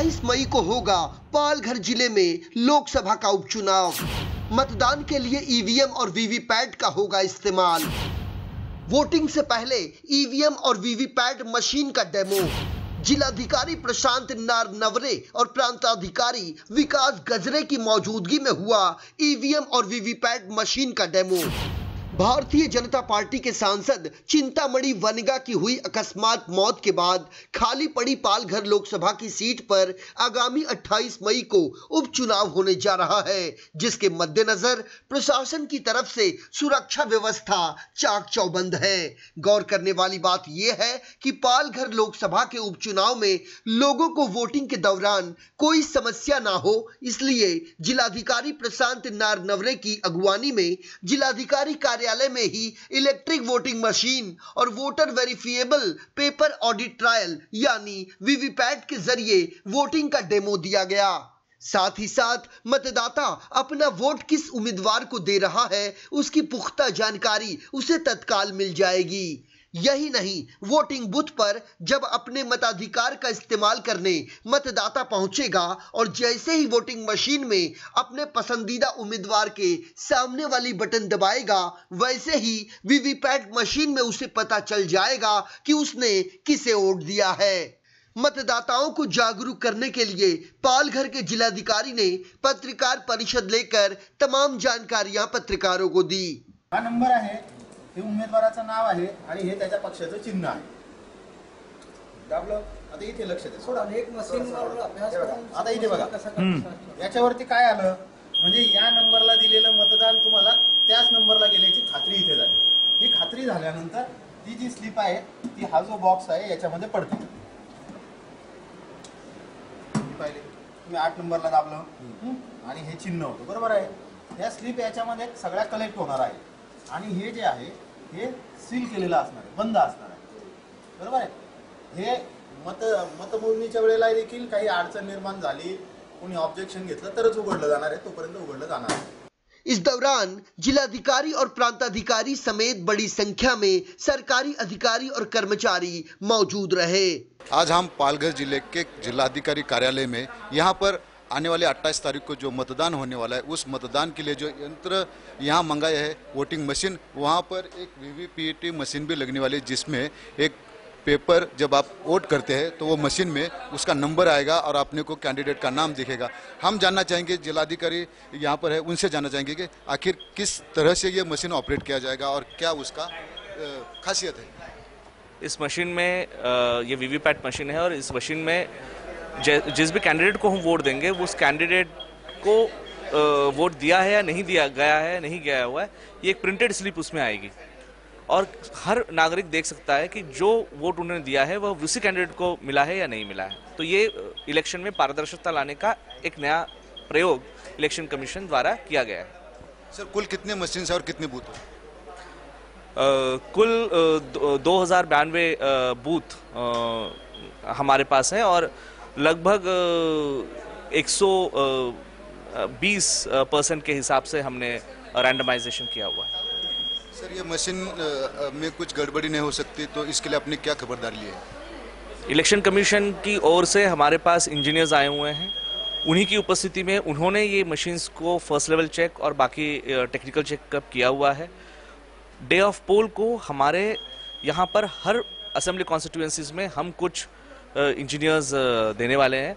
28 मई को होगा पालघर जिले में लोकसभा का उपचुनाव। मतदान के लिए ईवीएम और वीवीपैट का होगा इस्तेमाल। वोटिंग से पहले ईवीएम और वीवीपैट मशीन का डेमो। जिलाधिकारी प्रशांत नारनवरे और प्रांताधिकारी विकास गजरे की मौजूदगी में हुआ ईवीएम और वीवीपैट मशीन का डेमो। भारतीय जनता पार्टी के सांसद चिंतामणि वनिगा की हुई अकस्मात मौत के बाद खाली पड़ी पालघर लोकसभा की सीट पर आगामी 28 मई को उपचुनाव होने जा रहा है, जिसके मद्देनजर प्रशासन की तरफ से सुरक्षा व्यवस्था चाक चौबंद है। गौर करने वाली बात यह है कि पालघर लोकसभा के उपचुनाव में लोगों को वोटिंग के दौरान कोई समस्या ना हो, इसलिए जिलाधिकारी प्रशांत नारनवरे की अगुवानी में जिलाधिकारी कार्यालय में ही इलेक्ट्रिक वोटिंग मशीन और voter verifiable paper audit trial यानी वीवीपैट के जरिए वोटिंग का डेमो दिया गया। साथ ही साथ मतदाता अपना वोट किस उम्मीदवार को दे रहा है उसकी पुख्ता जानकारी उसे तत्काल मिल जाएगी। यही नहीं, वोटिंग बूथ पर जब अपने मताधिकार का इस्तेमाल करने मतदाता पहुंचेगा और जैसे ही वोटिंग मशीन में अपने पसंदीदा उम्मीदवार के सामने वाली बटन दबाएगा, वैसे ही वीवीपैट मशीन में उसे पता चल जाएगा कि उसने किसे वोट दिया है। मतदाताओं को जागरूक करने के लिए पालघर के जिलाधिकारी ने पत्रकार परिषद लेकर तमाम जानकारियां पत्रकारों को दी। नंबर आहे, हे उमेदवाराचं नाव आहे आणि हे त्याच्या पक्षाचं चिन्ह आहे। दाबलं, आता इथे लक्ष द्या, सोडा एक मशीनवर अभ्यास करा। आता इथे बघा, याच्यावरती काय आलं म्हणजे या नंबरला दिलेलं मतदान तुम्हाला त्याच नंबरला गेल्याची खात्री इथे झाली। ही खात्री झाल्यानंतर ती जी स्लिप आहे ती हा जो बॉक्स आहे याच्यामध्ये पडते। पाहिले तुम्ही 8 नंबरला दाबलं आणि हे चिन्ह होतं, बरोबर आहे। या स्लिप याच्यामध्ये सगळ्या कलेक्ट होणार आहे आणि हे जे आहे हे सील केलेलं असणार आहे, बंद असणार आहे, बरोबर आहे। हे मतमोजणीच्या वेळेला देखील काही अडचण निर्माण झाली, कोणी ऑब्जेक्शन घेतलं तरच उघडलं जाणार आहे, तोपर्यंत उघडलं जाणार आहे। इस दौरान जिलाधिकारी और प्रांताधिकारी समेत बड़ी संख्या में सरकारी अधिकारी और कर्मचारी मौजूद रहे। आज हम पालघर जिले के जिलाधिकारी कार्यालय में यहाँ पर आने वाले 28 तारीख को जो मतदान होने वाला है उस मतदान के लिए जो यंत्र यहाँ मंगाया है वोटिंग मशीन, वहाँ पर एक वीवीपैट मशीन भी लगने वाली है, जिसमें एक पेपर जब आप वोट करते हैं तो वो मशीन में उसका नंबर आएगा और अपने को कैंडिडेट का नाम दिखेगा। हम जानना चाहेंगे, जिलाधिकारी यहाँ पर है, उनसे जानना चाहेंगे कि आखिर किस तरह से ये मशीन ऑपरेट किया जाएगा और क्या उसका खासियत है। इस मशीन में ये वीवीपैट मशीन है और इस मशीन में जिस भी कैंडिडेट को हम वोट देंगे वो उस कैंडिडेट को वोट दिया है या नहीं दिया गया है, नहीं गया हुआ है, ये एक प्रिंटेड स्लिप उसमें आएगी और हर नागरिक देख सकता है कि जो वोट उन्होंने दिया है वह उसी कैंडिडेट को मिला है या नहीं मिला है। तो ये इलेक्शन में पारदर्शिता लाने का एक नया प्रयोग इलेक्शन कमीशन द्वारा किया गया है। सर, कुल कितने मशीन है और कितने बूथ है? कुल 2092 बूथ हमारे पास है और लगभग 120% के हिसाब से हमने रैंडमाइजेशन किया हुआ है। सर, ये मशीन में कुछ गड़बड़ी नहीं हो सकती, तो इसके लिए आपने क्या खबरदारी ली है? इलेक्शन कमीशन की ओर से हमारे पास इंजीनियर्स आए हुए हैं, उन्हीं की उपस्थिति में उन्होंने ये मशीन्स को फर्स्ट लेवल चेक और बाकी टेक्निकल चेकअप किया हुआ है। डे ऑफ पोल को हमारे यहाँ पर हर असेंबली कॉन्स्टिट्यूएंसीज में हम कुछ इंजीनियर्स देने वाले हैं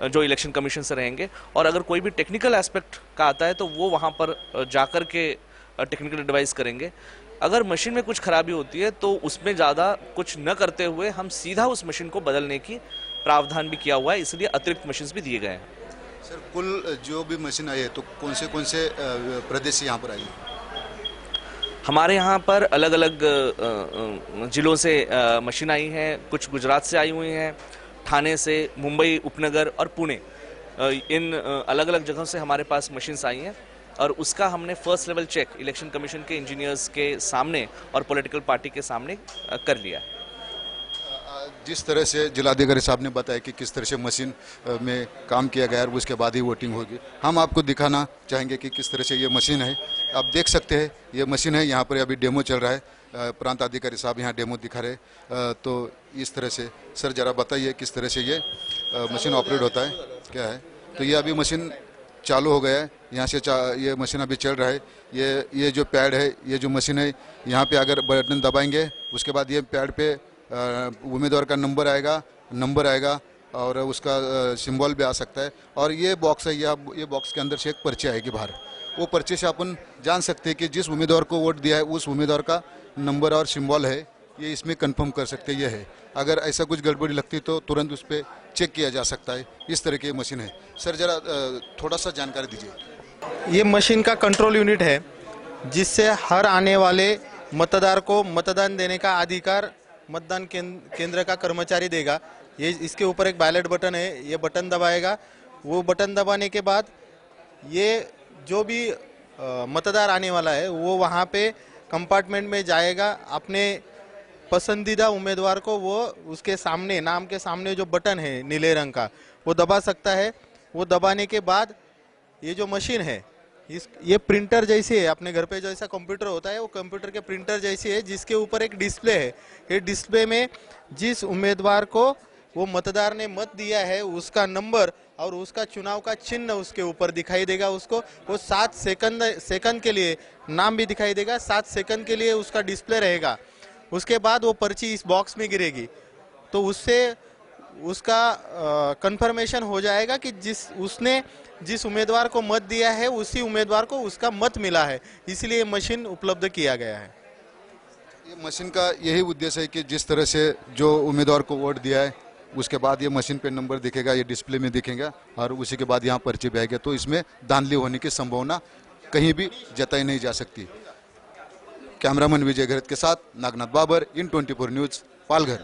जो इलेक्शन कमीशन से रहेंगे और अगर कोई भी टेक्निकल एस्पेक्ट का आता है तो वो वहाँ पर जाकर के टेक्निकल एडवाइस करेंगे। अगर मशीन में कुछ खराबी होती है तो उसमें ज़्यादा कुछ न करते हुए हम सीधा उस मशीन को बदलने की प्रावधान भी किया हुआ है, इसलिए अतिरिक्त मशीन्स भी दिए गए हैं। सर, कुल जो भी मशीन आई है तो कौन से प्रदेश से यहाँ पर आई? हमारे यहाँ पर अलग अलग ज़िलों से मशीन आई हैं, कुछ गुजरात से आई हुई हैं, ठाणे से, मुंबई उपनगर और पुणे, इन अलग अलग जगहों से हमारे पास मशीन्स आई हैं और उसका हमने first level check election commission के इंजीनियर्स के सामने और पॉलिटिकल पार्टी के सामने कर लिया। जिस तरह से जिलाधिकारी साहब ने बताया कि किस तरह से मशीन में काम किया गया और उसके बाद ही वोटिंग होगी, हम आपको दिखाना चाहेंगे कि किस तरह से ये मशीन है। आप देख सकते हैं ये मशीन है, यहाँ पर अभी डेमो चल रहा है, प्रांत अधिकारी साहब यहाँ डेमो दिखा रहे। तो इस तरह से सर जरा बताइए किस तरह से ये मशीन ऑपरेट होता है क्या है। तो ये अभी मशीन चालू हो गया है, यहाँ से ये मशीन अभी चल रहा है। ये जो पैड है, ये जो मशीन है, यहाँ पे अगर बटन दबाएंगे उसके बाद ये पैड पे उम्मीदवार का नंबर आएगा और उसका सिंबल भी आ सकता है। और ये बॉक्स है, ये बॉक्स के अंदर से एक पर्ची आएगी बाहर। वो पर्ची से अपन जान सकते हैं कि जिस उम्मीदवार को वोट दिया है उस उम्मीदवार का नंबर और सिंबल है, ये इसमें कंफर्म कर सकते हैं ये है। अगर ऐसा कुछ गड़बड़ी लगती तो तुरंत उस पर चेक किया जा सकता है। इस तरह की मशीन है। सर जरा थोड़ा सा जानकारी दीजिए। ये मशीन का कंट्रोल यूनिट है जिससे हर आने वाले मतदार को मतदान देने का अधिकार मतदान केंद्र का कर्मचारी देगा। ये इसके ऊपर एक बैलेट बटन है, ये बटन दबाएगा। वो बटन दबाने के बाद ये जो भी मतदार आने वाला है वो वहाँ पे कंपार्टमेंट में जाएगा। अपने पसंदीदा उम्मीदवार को वो उसके सामने, नाम के सामने जो बटन है नीले रंग का, वो दबा सकता है। वो दबाने के बाद ये जो मशीन है ये प्रिंटर जैसी है। अपने घर पे जैसा कंप्यूटर होता है वो कंप्यूटर के प्रिंटर जैसी है, जिसके ऊपर एक डिस्प्ले है। ये डिस्प्ले में जिस उम्मीदवार को वो मतदार ने मत दिया है उसका नंबर और उसका चुनाव का चिन्ह उसके ऊपर दिखाई देगा। उसको वो 7 सेकंड के लिए नाम भी दिखाई देगा, 7 सेकंड के लिए उसका डिस्प्ले रहेगा। उसके बाद वो पर्ची इस बॉक्स में गिरेगी, तो उससे उसका कंफर्मेशन हो जाएगा कि जिस उम्मीदवार को मत दिया है उसी उम्मीदवार को उसका मत मिला है। इसलिए मशीन उपलब्ध किया गया है। ये मशीन का यही उद्देश्य है कि जिस तरह से जो उम्मीदवार को वोट दिया है उसके बाद ये मशीन पे नंबर दिखेगा, ये डिस्प्ले में दिखेगा और उसी के बाद यहाँ पर्ची भी आएगी। तो इसमें धांधली होने की संभावना कहीं भी जताई नहीं जा सकती। कैमरामैन विजय घरत के साथ नागनाथ बाबर, इन 24 न्यूज़, पालघर।